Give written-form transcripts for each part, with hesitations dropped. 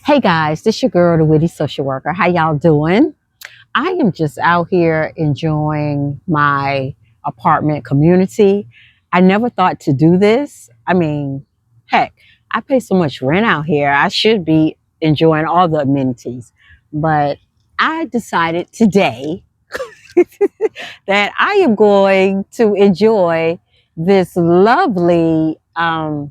Hey guys, this your girl, the Witty social worker. How y'all doing? I am just out here enjoying my apartment community. I never thought to do this. I mean, heck, I pay so much rent out here. I should be enjoying all the amenities. But I decided today that I am going to enjoy this lovely I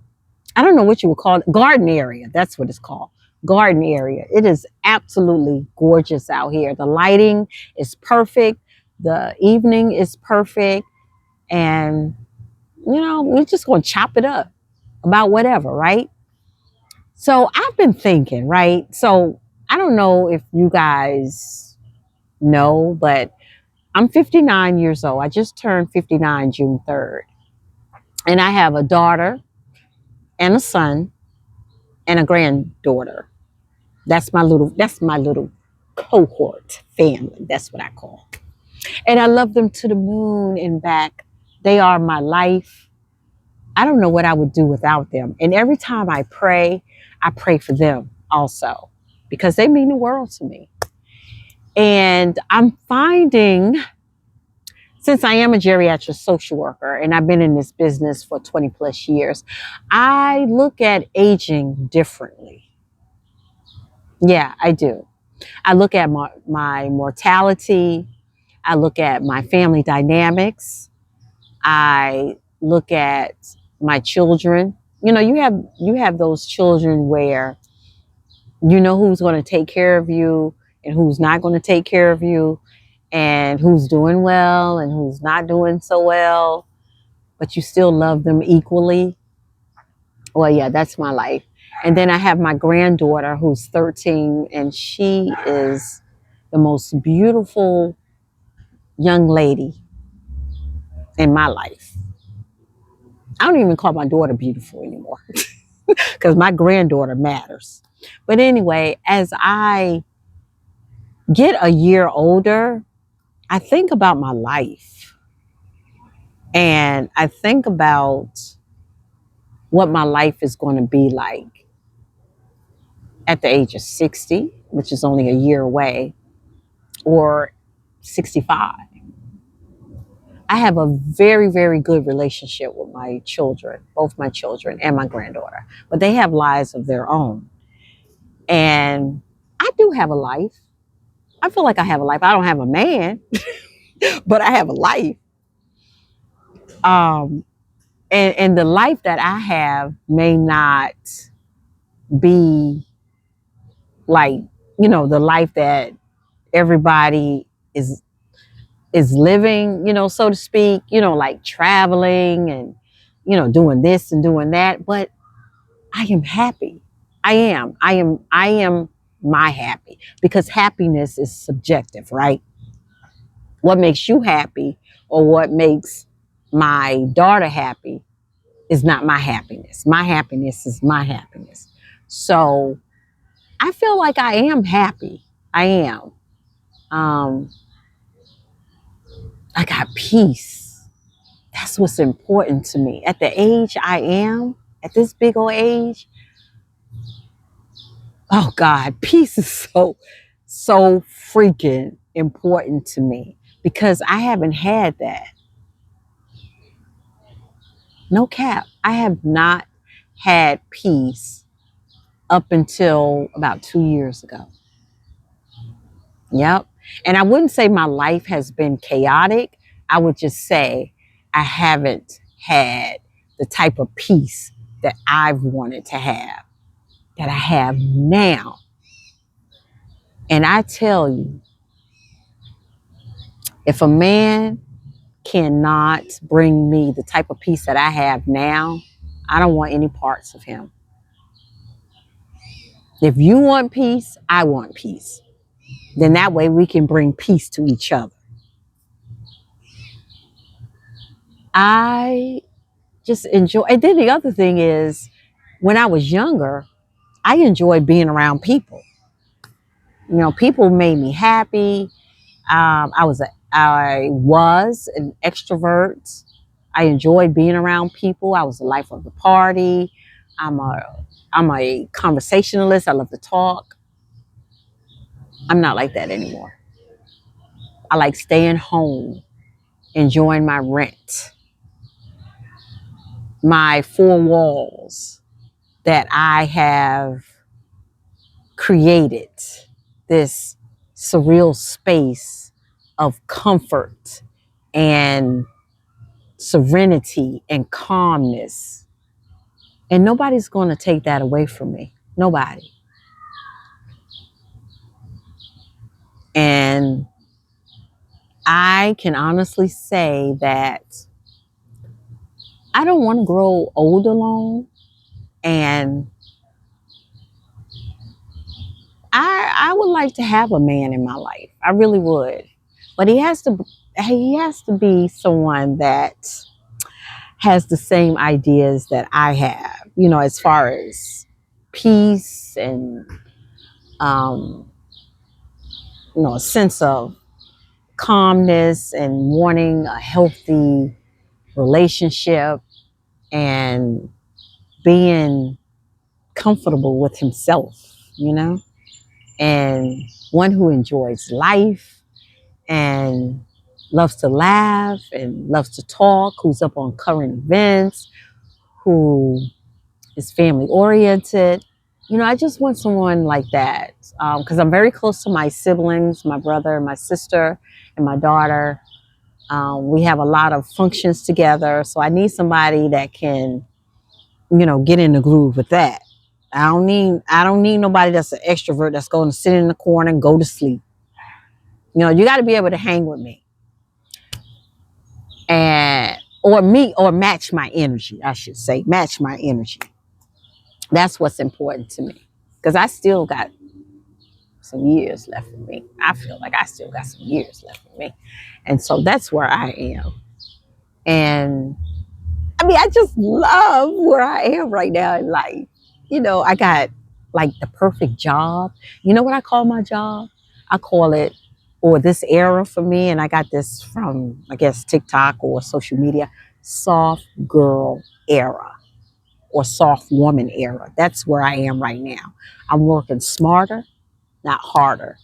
don't know what you would call it, garden area. That's what it's called. Garden area. It is absolutely gorgeous out here. The lighting is perfect. The evening is perfect. And, we're just going to chop it up about whatever, right? So I've been thinking, right? So I don't know if you guys know, but I'm 59 years old. I just turned 59 June 3rd. And I have a daughter and a son and a granddaughter. That's my little cohort family. That's what I call. And I love them to the moon and back. They are my life. I don't know what I would do without them. And every time I pray for them also because they mean the world to me. And I'm finding, since I am a geriatric social worker and I've been in this business for 20 plus years, I look at aging differently. Yeah, I do. I look at my mortality. I look at my family dynamics. I look at my children. You have those children where you know who's going to take care of you and who's not going to take care of you and who's doing well and who's not doing so well, but you still love them equally. Well, yeah, that's my life. And then I have my granddaughter who's 13, and she is the most beautiful young lady in my life. I don't even call my daughter beautiful anymore because my granddaughter matters. But anyway, as I get a year older, I think about my life and I think about what my life is going to be like at the age of 60, which is only a year away, or 65. I have a very, very good relationship with my children, both my children and my granddaughter, but they have lives of their own. And I do have a life. I feel like I have a life. I don't have a man, but I have a life. Um, and the life that I have may not be like, the life that everybody is living, so to speak, like traveling and, doing this and doing that. But I am happy. I am my happy because happiness is subjective, right? What makes you happy or what makes my daughter happy is not my happiness. My happiness is my happiness. So I feel like I am happy. I am. Um, I got peace. That's what's important to me. At the age I am, at this big old age, oh God, peace is so freaking important to me because I haven't had that. No cap. I have not had peace up until about 2 years ago. Yep. And I wouldn't say my life has been chaotic. I would just say I haven't had the type of peace that I've wanted to have, that I have now. And I tell you, if a man cannot bring me the type of peace that I have now, I don't want any parts of him. If you want peace, I want peace. Then that way we can bring peace to each other. I just enjoy. And then the other thing is, when I was younger, I enjoyed being around people. People made me happy. I was an extrovert. I enjoyed being around people. I was the life of the party. I'm a I'm a conversationalist. I love to talk. I'm not like that anymore. I like staying home, enjoying my rent, my four walls that I have created, this surreal space of comfort and serenity and calmness. And nobody's going to take that away from me. Nobody. And I can honestly say that I don't want to grow old alone. And I would like to have a man in my life. I really would. But he has to be someone that has the same ideas that I have, as far as peace and um, a sense of calmness and wanting a healthy relationship and being comfortable with himself, and one who enjoys life and loves to laugh and loves to talk, who's up on current events, who is family oriented. I just want someone like that because I'm very close to my siblings, my brother, my sister, and my daughter. We have a lot of functions together, so I need somebody that can, get in the groove with that. I don't need nobody that's an extrovert that's going to sit in the corner and go to sleep. You got to be able to hang with me and or match my energy. I should say match my energy. That's what's important to me because I still got some years left in me. I feel like I still got some years left in me, and so that's where I am. And I mean, I just love where I am right now in life. I got like the perfect job. You know what I call my job? I call it, or this era for me, and I got this from, I guess, TikTok or social media, soft girl era or soft woman era. That's where I am right now. I'm working smarter, not harder.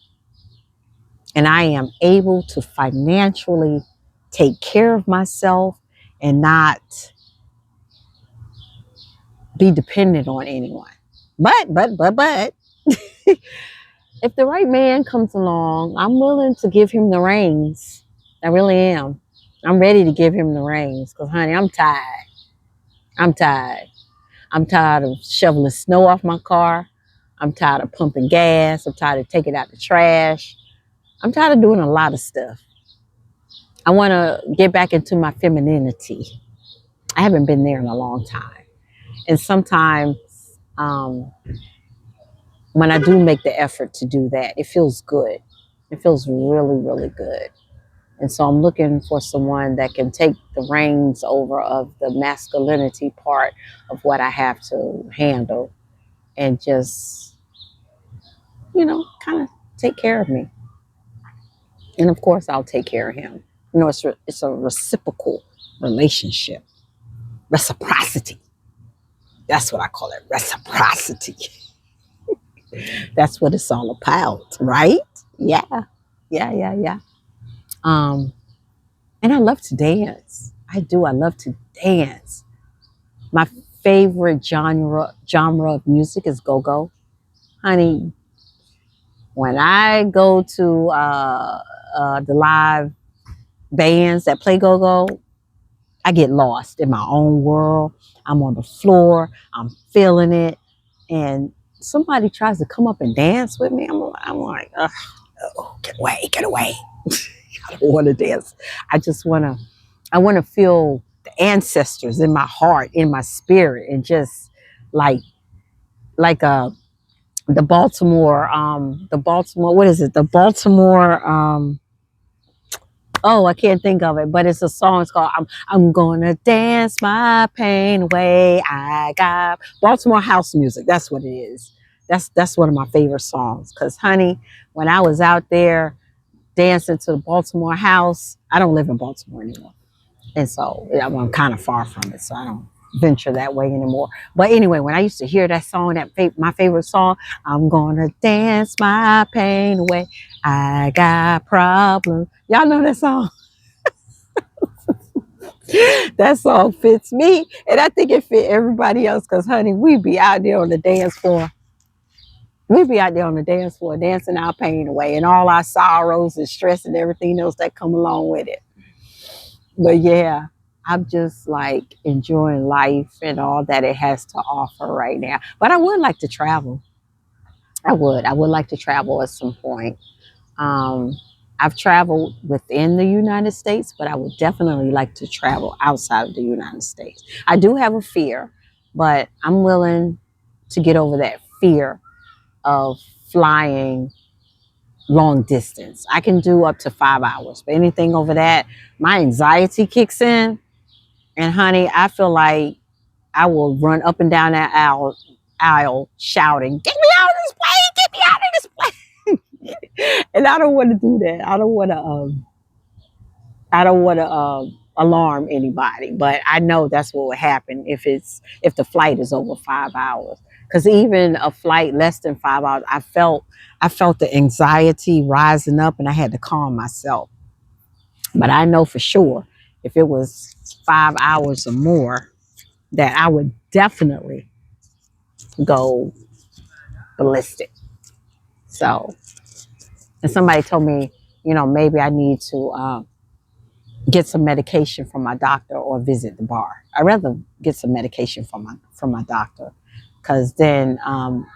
And I am able to financially take care of myself and not be dependent on anyone. But, if the right man comes along, I'm willing to give him the reins. I really am. I'm ready to give him the reins because, honey, I'm tired. I'm tired. I'm tired of shoveling snow off my car. I'm tired of pumping gas. I'm tired of taking out the trash. I'm tired of doing a lot of stuff. I want to get back into my femininity. I haven't been there in a long time. And sometimes when I do make the effort to do that, it feels good. It feels really, really good. And so I'm looking for someone that can take the reins over of the masculinity part of what I have to handle and just, kind of take care of me. And of course, I'll take care of him. It's a reciprocal relationship, reciprocity. That's what I call it, reciprocity. That's what it's all about, right? Yeah, yeah. Um, and I love to dance. I do. I love to dance. My favorite genre of music is go-go. Honey, when I go to the live bands that play go-go, I get lost in my own world. I'm on the floor. I'm feeling it. And somebody tries to come up and dance with me. I'm like, ugh, oh, get away, get away. I don't want to dance. I want to feel the ancestors in my heart, in my spirit, and just like like the Baltimore, what is it? The Baltimore, oh, I can't think of it, but it's a song. It's called I'm gonna dance my pain away. I got Baltimore house music. That's what it is. That's one of my favorite songs. Cause honey, when I was out there dancing to the Baltimore house, I don't live in Baltimore anymore. And so I'm kind of far from it. So venture that way anymore. But anyway, when I used to hear that song, my favorite song, I'm gonna dance my pain away. I got problems. Y'all know that song? That song fits me, and I think it fit everybody else. Cause honey, we be out there on the dance floor. We be out there on the dance floor, dancing our pain away, and all our sorrows and stress and everything else that come along with it. But yeah, I'm just like enjoying life and all that it has to offer right now. But I would like to travel. I would like to travel at some point. Um, I've traveled within the United States, but I would definitely like to travel outside of the United States. I do have a fear, but I'm willing to get over that fear of flying long distance. I can do up to 5 hours, but anything over that, my anxiety kicks in. And honey, I feel like I will run up and down that aisle shouting, "Get me out of this plane! Get me out of this plane!" And I don't want to do that. I don't want to alarm anybody, but I know that's what would happen if the flight is over 5 hours. Because even a flight less than 5 hours, I felt the anxiety rising up, and I had to calm myself. But I know for sure if it was 5 hours or more, that I would definitely go ballistic. So, and somebody told me, maybe I need to get some medication from my doctor or visit the bar. I'd rather get some medication from my doctor, because then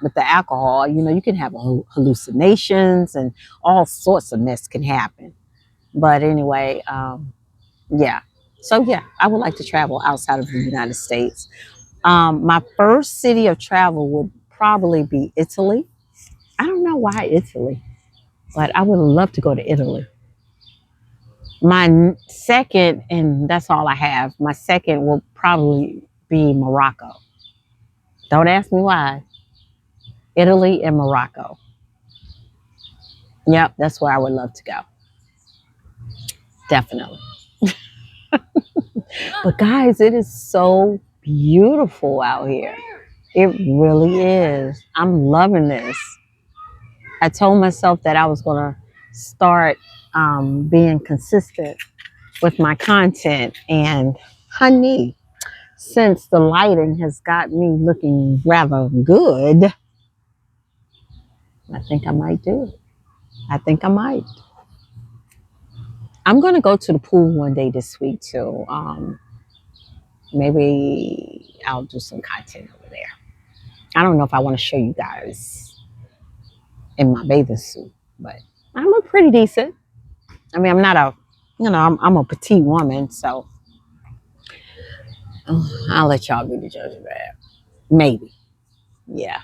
with the alcohol, you can have hallucinations and all sorts of mess can happen. But anyway, yeah. So yeah, I would like to travel outside of the United States. My first city of travel would probably be Italy. I don't know why Italy, but I would love to go to Italy. My second, and that's all I have, my second will probably be Morocco. Don't ask me why. Italy and Morocco. Yep, that's where I would love to go. Definitely. But guys, it is so beautiful out here. It really is. I'm loving this. I told myself that I was going to start being consistent with my content. And honey, since the lighting has got me looking rather good, I think I might do it. I think I might. I'm going to go to the pool one day this week too. Maybe I'll do some content over there. I don't know if I want to show you guys in my bathing suit, but I look pretty decent. I mean, I'm not I'm a petite woman, so I'll let y'all be the judge of that. Maybe. Yeah.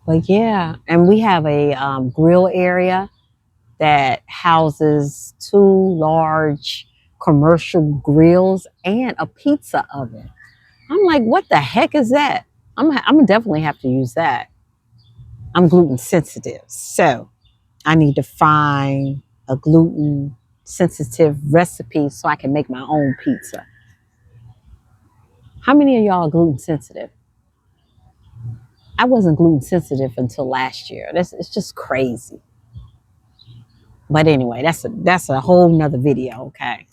But yeah, and we have a grill area that houses two large commercial grills and a pizza oven. I'm like, what the heck is that? I'm gonna definitely have to use that. I'm gluten sensitive, so I need to find a gluten sensitive recipe so I can make my own pizza. How many of y'all are gluten sensitive? I wasn't gluten sensitive until last year. It's just crazy. But anyway, that's a whole nother video, okay?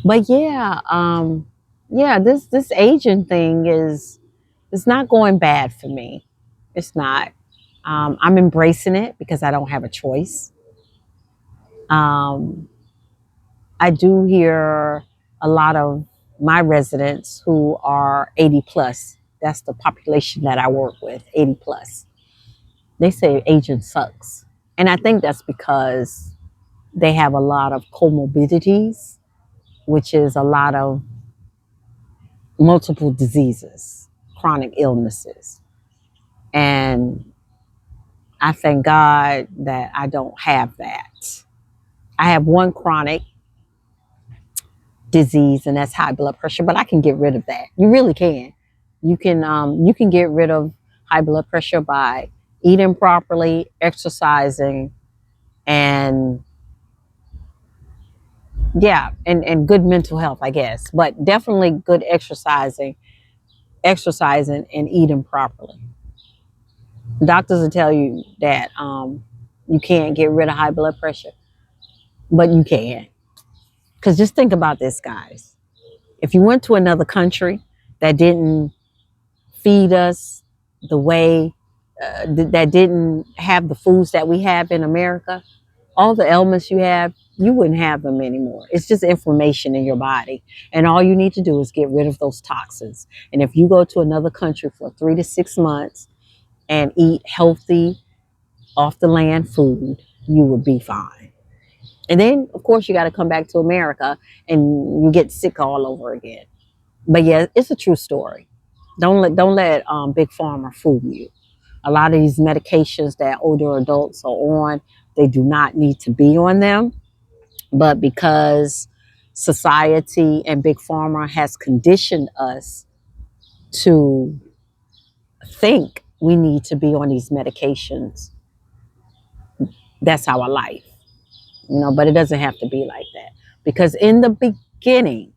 But yeah, yeah, this aging thing is it's not going bad for me. It's not. I'm embracing it because I don't have a choice. Um, I do hear a lot of my residents who are 80 plus. That's the population that I work with, 80 plus. They say aging sucks. And I think that's because they have a lot of comorbidities, which is a lot of multiple diseases, chronic illnesses. And I thank God that I don't have that. I have one chronic disease, and that's high blood pressure, but I can get rid of that. You really can. You can get rid of high blood pressure by eating properly, exercising, and Yeah, and good mental health, I guess, but definitely good exercising and eating properly. Doctors will tell you that you can't get rid of high blood pressure, but you can. Because just think about this, guys. If you went to another country that didn't feed us the way, that didn't have the foods that we have in America, all the ailments you have, you wouldn't have them anymore. It's just inflammation in your body. And all you need to do is get rid of those toxins. And if you go to another country for 3 to 6 months and eat healthy, off the land food, you would be fine. And then, of course, you got to come back to America and you get sick all over again. But yeah, it's a true story. Don't let big pharma fool you. A lot of these medications that older adults are on, they do not need to be on them. But because society and big pharma has conditioned us to think we need to be on these medications, that's our life. But it doesn't have to be like that. Because in the beginning,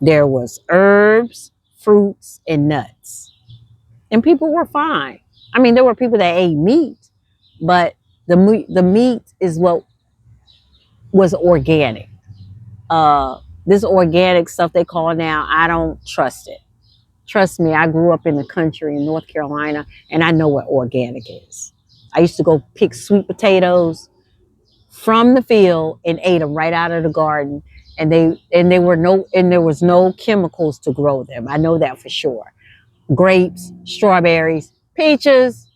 there was herbs, fruits, and nuts. And people were fine. I mean, there were people that ate meat, but the meat is what was organic. This organic stuff they call now, I don't trust it. Trust me, I grew up in the country in North Carolina, and I know what organic is. I used to go pick sweet potatoes from the field and ate them right out of the garden, and there was no chemicals to grow them. I know that for sure. Grapes, strawberries, peaches,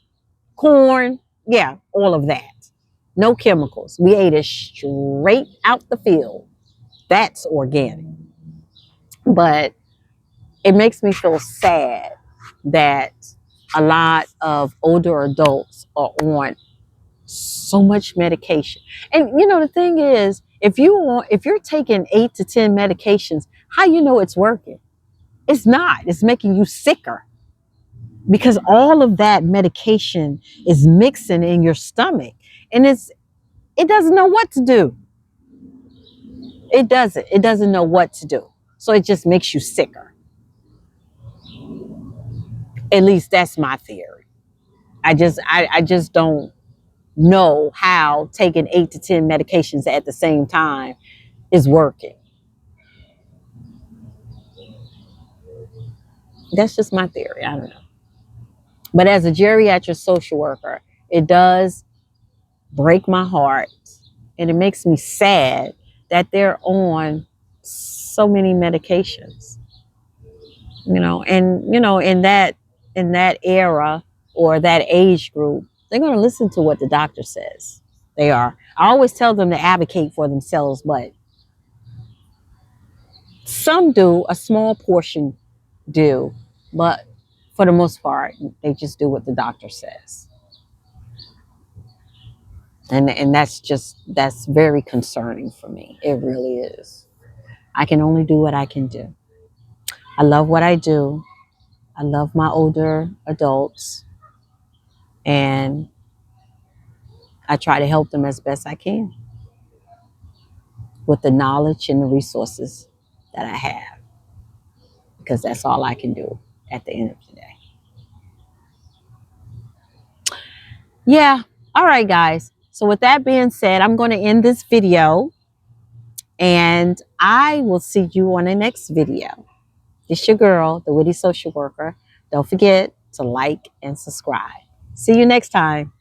corn, yeah, all of that. No chemicals. We ate it straight out the field. That's organic. But it makes me feel sad that a lot of older adults are on so much medication. And the thing is, if you're taking 8 to 10 medications, how you know it's working? It's not. It's making you sicker because all of that medication is mixing in your stomach, and it doesn't know what to do. It doesn't know what to do. So it just makes you sicker. At least that's my theory. I just don't know how taking 8 to 10 medications at the same time is working. That's just my theory. I don't know. But as a geriatric social worker, it does break my heart and it makes me sad that they're on so many medications. In that era or that age group, they're going to listen to what the doctor says. They are. I always tell them to advocate for themselves, but some do, a small portion do, but for the most part, they just do what the doctor says. And that's very concerning for me. It really is. I can only do what I can do. I love what I do. I love my older adults, and I try to help them as best I can with the knowledge and the resources that I have, because that's all I can do at the end of the day. Yeah. All right, guys. So with that being said, I'm going to end this video, and I will see you on the next video. It's your girl, the Witty Social Worker. Don't forget to like and subscribe. See you next time.